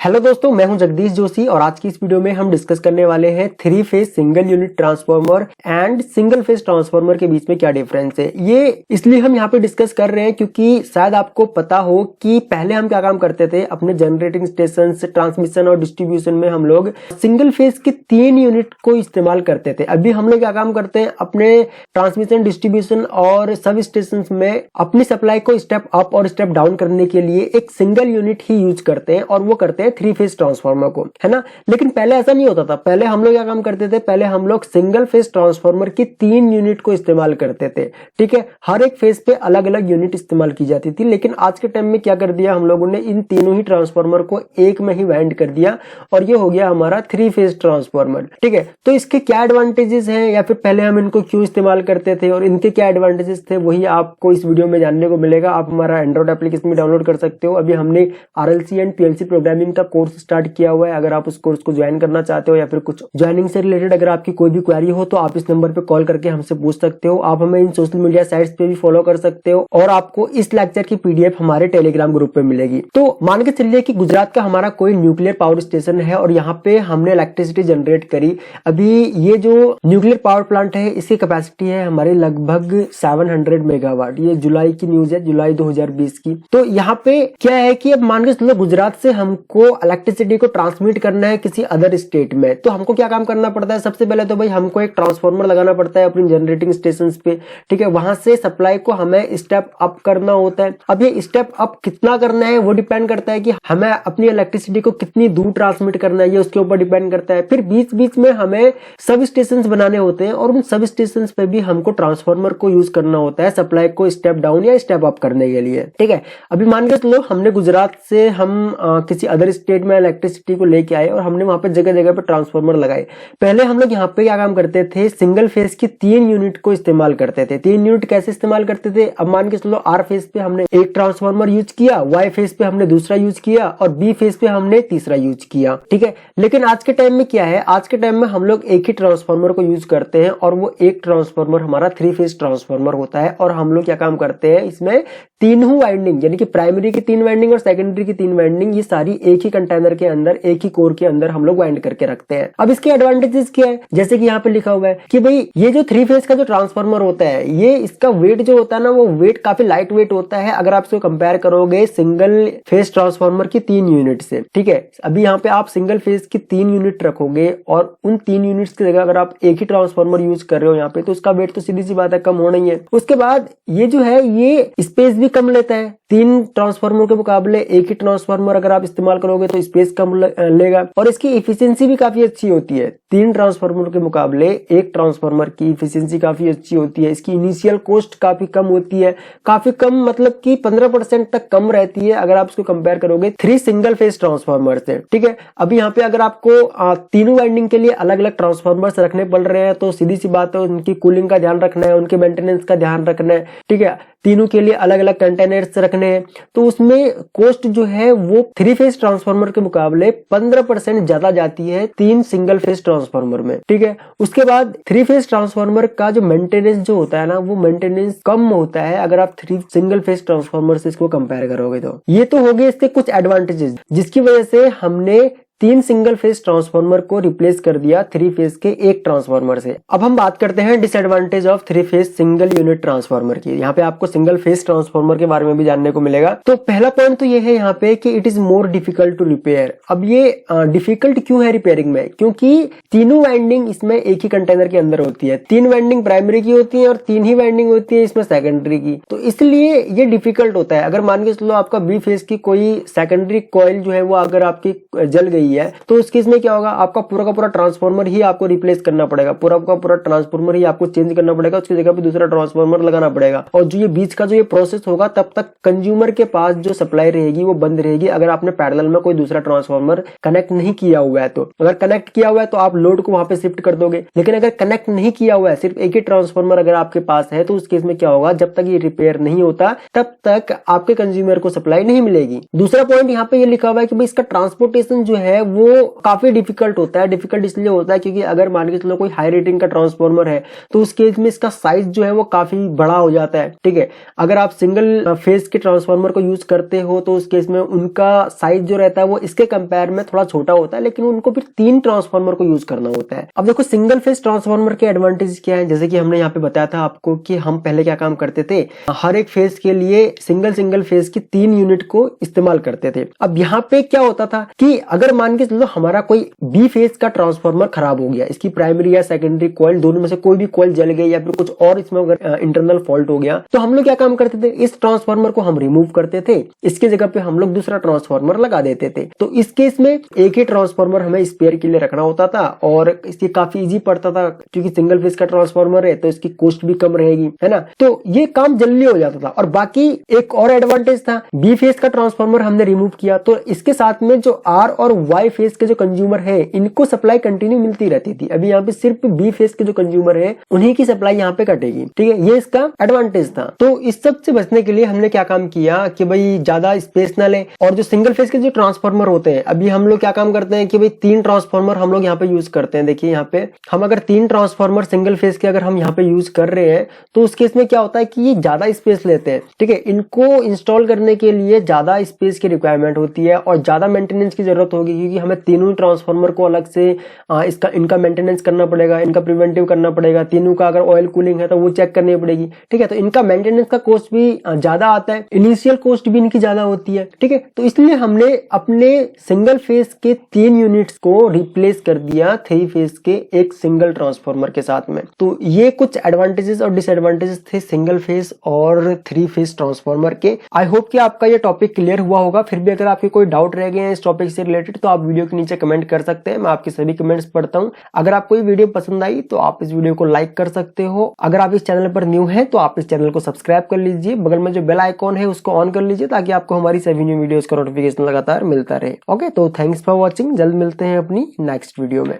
Hello दोस्तों, मैं हूं जगदीश जोशी और आज की इस वीडियो में हम डिस्कस करने वाले हैं three phase single unit transformer and single phase transformer के बीच में क्या डिफरेंस है। ये इसलिए हम यहाँ पे डिस्कस कर रहे हैं क्योंकि शायद आपको पता हो कि पहले हम क्या काम करते थे अपने जनरेटिंग स्टेशन ट्रांसमिशन और डिस्ट्रीब्यूशन में हम लोग सिंगल फेज के 3 यूनिट को इस्तेमाल करते थे। अभी हम लोग क्या काम करते हैं अपने ट्रांसमिशन डिस्ट्रीब्यूशन और सब स्टेशन में अपनी सप्लाई को स्टेप अप और स्टेप डाउन करने के लिए एक सिंगल यूनिट ही यूज करते हैं और वो करते हैं थ्री फेज ट्रांसफार्मर को, है ना। लेकिन पहले ऐसा नहीं होता था। पहले हम लोग क्या काम करते थे, पहले हम लोग सिंगल फेज ट्रांसफार्मर की 3 यूनिट को इस्तेमाल करते थे। ठीक है, हर एक फेज पे अलग अलग यूनिट इस्तेमाल की जाती थी। लेकिन आज के टाइम में क्या कर दिया हम लोगों ने, इन तीनों ही ट्रांसफार्मर को एक में ही वाइंड कर दिया और ये हो गया हमारा थ्री फेज ट्रांसफार्मर। ठीक है, तो इसके क्या एडवांटेजेस हैं या फिर पहले हम इनको क्यों इस्तेमाल करते थे और इनके क्या एडवांटेजेस थे, वही आपको इस वीडियो में जानने को मिलेगा। आप हमारा एंड्रॉइड एप्लीकेशन में डाउनलोड कर सकते हो। अभी हमने RLC एंड PLC प्रोग्रामिंग का कोर्स स्टार्ट किया हुआ है। अगर आप उस कोर्स को ज्वाइन करना चाहते हो या फिर कुछ ज्वाइनिंग से रिलेटेड अगर आपकी कोई भी क्वेरी हो तो आप इस नंबर पे कॉल करके हमसे पूछ सकते हो। आप हमें इन सोशल मीडिया साइट्स पे भी फॉलो कर सकते हो और आपको इस लेक्चर की PDF हमारे टेलीग्राम ग्रुप पे मिलेगी। तो मान के चलिए कि गुजरात का हमारा कोई न्यूक्लियर पावर स्टेशन है और यहाँ पे हमने इलेक्ट्रिसिटी जनरेट करी। अभी ये जो न्यूक्लियर पावर प्लांट है इसकी कैपेसिटी है हमारी लगभग 700 मेगावाट। ये जुलाई की न्यूज है, जुलाई 2020 की। तो यहाँ पे क्या है कि अब मान के चलो गुजरात से हमको इलेक्ट्रिसिटी को ट्रांसमिट करना है किसी अदर स्टेट में, तो हमको क्या काम करना पड़ता है। सबसे पहले तो भाई हमको एक ट्रांसफार्मर लगाना पड़ता है अपनी जनरेटिंग स्टेशन पे। ठीक है, वहां से सप्लाई को हमें स्टेप अप करना होता है। अब ये स्टेप अप कितना करना है वो डिपेंड करता है कि हमें अपनी इलेक्ट्रिसिटी को कितनी दूर ट्रांसमिट करना है, ये उसके ऊपर डिपेंड करता है। फिर बीच बीच में हमें सब स्टेशन बनाने होते हैं और उन सब स्टेशन पे भी हमको ट्रांसफार्मर को यूज करना होता है सप्लाई को स्टेप डाउन या स्टेप अप करने के लिए। ठीक है, अभी मान के चलो हमने गुजरात से हम किसी अदर स्टेट में इलेक्ट्रिसिटी को लेके आए और हमने वहां पे जगह जगह पे ट्रांसफार्मर लगाए। पहले हम लोग यहाँ पे क्या काम करते थे, सिंगल फेज की 3 यूनिट को इस्तेमाल करते थे। 3 यूनिट कैसे इस्तेमाल करते थे, अब मान के चलो R फेज पे हमने एक ट्रांसफार्मर यूज किया, Y फेज पे हमने दूसरा यूज किया और B फेज पे हमने तीसरा यूज किया। ठीक है, लेकिन आज के टाइम में क्या है, आज के टाइम में हम लोग एक ही ट्रांसफार्मर को यूज करते हैं और वो एक ट्रांसफार्मर हमारा थ्री फेज ट्रांसफार्मर होता है। और हम लोग क्या काम करते हैं, इसमें तीनों वाइंडिंग यानी कि प्राइमरी की 3 वाइंडिंग और सेकेंडरी की 3 वाइंडिंग, ये सारी एक ही कंटेनर के अंदर एक ही कोर के अंदर हम लोग वाइंड करके रखते हैं। अब इसके एडवांटेजेस क्या है, जैसे कि यहाँ पे लिखा हुआ है कि भाई ये जो थ्री फेज का जो ट्रांसफार्मर होता है, ये इसका वेट जो होता है ना, वो वेट काफी लाइट वेट होता है अगर आप इसको कंपेयर करोगे सिंगल फेज ट्रांसफार्मर की 3 यूनिट से। ठीक है, अभी यहाँ पे आप सिंगल फेज की 3 यूनिट रखोगे और उन 3 यूनिट्स की जगह अगर आप एक ही ट्रांसफार्मर यूज कर रहे हो यहाँ पे, तो उसका वेट तो सीधी सी बात है कम होना ही है। उसके बाद ये जो है ये स्पेस भी कम लेता है। 3 ट्रांसफार्मर के मुकाबले एक ही ट्रांसफार्मर अगर आप इस्तेमाल करोगे तो स्पेस कम लेगा और इसकी एफिशिएंसी भी काफी अच्छी होती है। 3 ट्रांसफार्मर के मुकाबले एक ट्रांसफार्मर की एफिशिएंसी काफी अच्छी होती है। इसकी इनिशियल कॉस्ट काफी कम होती है, काफी कम मतलब कि 15% तक कम रहती है अगर आप इसको कंपेयर करोगे 3 सिंगल फेज ट्रांसफार्मर से। ठीक है, अभी यहाँ पे अगर आपको तीनों वाइंडिंग के लिए अलग अलग ट्रांसफार्मर्स रखने पड़ रहे हैं तो सीधी सी बात है उनकी कूलिंग का ध्यान रखना है, उनके मेंटेनेंस का ध्यान रखना है। ठीक है, तीनों के लिए अलग अलग कंटेनर्स रखने हैं, तो उसमें कॉस्ट जो है वो 3 फेज ट्रांसफार्मर के मुकाबले 15% ज्यादा जाती है 3 सिंगल फेज ट्रांसफार्मर में। ठीक है, उसके बाद 3 फेज ट्रांसफार्मर का जो मेंटेनेंस जो होता है ना, वो मेंटेनेंस कम होता है अगर आप 3 सिंगल फेज ट्रांसफार्मर से इसको कंपेयर करोगे। तो ये तो हो गए इसके कुछ एडवांटेजेस जिसकी वजह से हमने 3 सिंगल फेज ट्रांसफार्मर को रिप्लेस कर दिया 3 फेज के एक ट्रांसफार्मर से। अब हम बात करते हैं disadvantage of 3 phase single unit transformer की। यहाँ पे आपको सिंगल फेज ट्रांसफार्मर के बारे में भी जानने को मिलेगा। तो पहला पॉइंट तो ये है यहाँ पे कि it is more difficult to repair. अब ये डिफिकल्ट क्यों है रिपेयरिंग में, क्योंकि तीनों वाइंडिंग इसमें एक ही कंटेनर के अंदर होती है। 3 वाइंडिंग प्राइमरी की होती है और 3 ही वाइंडिंग होती है इसमें सेकेंडरी की, तो इसलिए ये डिफिकल्ट होता है। अगर मान के चलो आपका B फेज की कोई सेकेंडरी कॉइल जो है वो अगर आपकी जल गई है तो उसके इसमें क्या होगा, आपका पूरा का पूरा ट्रांसफार्मर ही आपको रिप्लेस करना पड़ेगा, पूरा का पूरा ट्रांसफार्मर ही आपको चेंज करना पड़ेगा, उसकी जगह पे दूसरा ट्रांसफार्मर लगाना पड़ेगा। और जो ये बीच का जो ये प्रोसेस होगा तब तक कंज्यूमर के पास जो सप्लाई रहेगी वो बंद रहेगी अगर आपने पैरेलल में कोई दूसरा ट्रांसफार्मर कनेक्ट नहीं किया हुआ है। तो अगर कनेक्ट किया हुआ है तो आप लोड को वहां पे शिफ्ट कर दोगे, लेकिन अगर कनेक्ट नहीं किया हुआ है, सिर्फ एक ही ट्रांसफार्मर अगर आपके पास है, तो उस केस में क्या होगा, जब तक ये रिपेयर नहीं होता तब तक आपके कंज्यूमर को सप्लाई नहीं मिलेगी। दूसरा पॉइंट यहाँ पे ये लिखा हुआ है कि भाई इसका ट्रांसपोर्टेशन जो है है वो काफी डिफिकल्ट होता है। डिफिकल्ट इसलिए होता है क्योंकि अगर मान के चलो कोई हाई रेटिंग का ट्रांसफॉर्मर है तो उस केस में इसका साइज जो है वो काफी बड़ा हो जाता है। ठीक है, अगर आप सिंगल फेज के ट्रांसफॉर्मर को यूज करते हो तो उस केस में उनका साइज जो रहता है वो इसके कंपेयर में थोड़ा छोटा होता है, लेकिन उनको फिर 3 ट्रांसफॉर्मर को यूज करना होता है। अब देखो सिंगल फेज ट्रांसफॉर्मर के एडवांटेज क्या है, जैसे कि हमने यहाँ पे बताया था आपको कि हम पहले क्या काम करते थे, हर एक फेज के लिए सिंगल फेज की 3 यूनिट को इस्तेमाल करते थे। अब यहाँ पे क्या होता था कि अगर मान के चलो हमारा कोई बी फेज का ट्रांसफॉर्मर खराब हो गया, इसकी प्राइमरी या सेकेंडरी कॉइल दोनों में से कोई भी कॉइल जल गई या फिर कुछ और इसमें अगर इंटरनल फॉल्ट हो गया, तो हम लोग क्या काम करते थे, इस ट्रांसफॉर्मर को हम रिमूव करते थे, इसके जगह पे हम लोग दूसरा ट्रांसफॉर्मर लगा देते थे। तो इस केस में एक ही ट्रांसफॉर्मर हमें स्पेयर के लिए रखना होता था और इसकी काफी इजी पड़ता था क्योंकि सिंगल फेज का ट्रांसफॉर्मर है तो इसकी कॉस्ट भी कम रहेगी, है ना। तो ये काम जल्दी हो जाता था। और बाकी एक और एडवांटेज था, बी फेज का ट्रांसफॉर्मर हमने रिमूव किया तो इसके साथ में जो आर और वाई फेज के जो कंज्यूमर है इनको सप्लाई कंटिन्यू मिलती रहती थी। अभी यहाँ पे सिर्फ बी फेज के जो कंज्यूमर है उन्हीं की सप्लाई यहाँ पे कटेगी। ठीक है, ये इसका एडवांटेज था। तो इस सब से बचने के लिए हमने क्या काम किया कि भाई ज्यादा स्पेस ना ले, और जो सिंगल फेज के जो ट्रांसफॉर्मर होते हैं, अभी हम लोग क्या काम करते हैं कि भाई 3 ट्रांसफॉर्मर हम लोग यहाँ पे यूज करते हैं। देखिए यहाँ पे हम अगर 3 ट्रांसफॉर्मर सिंगल फेज के अगर हम यहाँ पे यूज कर रहे हैं तो उस केस में क्या होता है कि ये ज्यादा स्पेस लेते हैं। ठीक है, इनको इंस्टॉल करने के लिए ज्यादा स्पेस की रिक्वायरमेंट होती है और ज्यादा मेंटेनेंस की जरूरत होगी क्योंकि हमें तीनों ट्रांसफॉर्मर को अलग से इनका मेंटेनेंस करना पड़ेगा, इनका प्रिवेंटिव करना पड़ेगा, तीनों का अगर ऑयल कूलिंग है तो वो चेक करनी पड़ेगी। ठीक है, तो इनका मेंटेनेंस का कॉस्ट भी ज्यादा आता है, इनिशियल कॉस्ट भी इनकी ज्यादा होती है। ठीक है, तो इसलिए हमने अपने सिंगल फेज के 3 यूनिट्स को रिप्लेस कर दिया 3 फेज के एक सिंगल ट्रांसफॉर्मर के साथ में। तो ये कुछ एडवांटेजेस और डिसएडवांटेजेस थे सिंगल फेज और 3 फेज ट्रांसफॉर्मर के। आई होप कि आपका ये टॉपिक क्लियर हुआ होगा। फिर भी अगर आपके कोई डाउट रह गए हैं इस टॉपिक से रिलेटेड तो आप वीडियो के नीचे कमेंट कर सकते हैं, मैं आपके सभी कमेंट्स पढ़ता हूं। अगर आपको ये वीडियो पसंद आई तो आप इस वीडियो को लाइक कर सकते हो। अगर आप इस चैनल पर न्यू हैं तो आप इस चैनल को सब्सक्राइब कर लीजिए, बगल में जो बेल आइकॉन है उसको ऑन कर लीजिए ताकि आपको हमारी सभी न्यू वीडियोस का नोटिफिकेशन लगातार मिलता रहे। ओके, तो थैंक्स फॉर वॉचिंग। जल्द मिलते हैं अपनी नेक्स्ट वीडियो में।